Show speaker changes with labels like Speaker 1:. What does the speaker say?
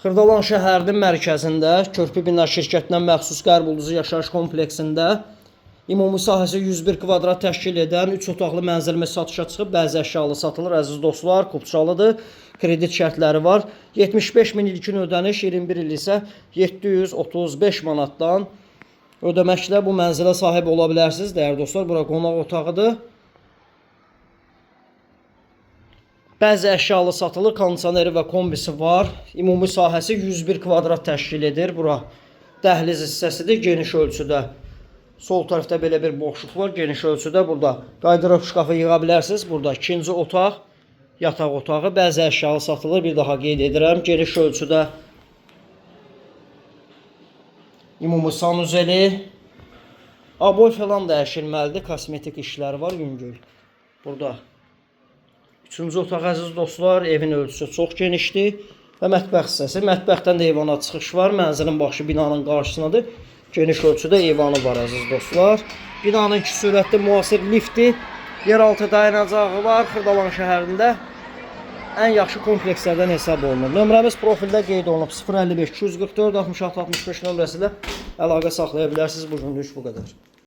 Speaker 1: Xırdalan şəhərinin mərkəzində Körpü Bina şirkətindən məxsus Qərb Ulduzu yaşayış kompleksində ümumi sahəsi 101 kvadrat təşkil edən 3 otaqlı mənzilimiz satışa çıxıb. Bəzi əşyalı satılır, əziz dostlar, kupçalıdır. Kredit şərtləri var. 75 min ilkin ödəniş, 21 il isə 735 manatdan ödəməklə bu mənzilə sahib ola bilərsiniz. Dəyərli dostlar, bura qonaq otağıdır. Bəzi əşyalı satılır, kondisioneri və kombisi var. Ümumi sahəsi 101 kvadrat təşkil edir. Bura dəhliz hissəsidir, geniş ölçüdə. Sol tərəfdə belə bir boşluq var, geniş ölçüdə. Burada qaydırıb şkafı yığa bilərsiniz. Burada ikinci otaq, yataq otağı. Bəzi əşyalı satılır, bir daha qeyd edirəm. Geniş ölçüdə ümumi sanuzeli. Aboy falan dəyişilməlidir, kosmetik işləri var, yüngül. Burada üçüncü otaq, əziz dostlar, evin ölçüsü çox genişdir və mətbəx hissəsi. Mətbəxdən də eyvana çıxış var. Mənzilin başı binanın qarşısındadır. Geniş ölçüdə eyvanı var, əziz dostlar. Binanın 2 sürətli müasir lifti, yeraltı dayanacağı var. Xırdalan şəhərində ən yaxşı komplekslərdən hesab olunur. Nömrəmiz profildə qeyd olunub. 055 244 66 65 nömrəsi ilə əlaqə saxlaya bilərsiniz. Bu günlük bu qədər.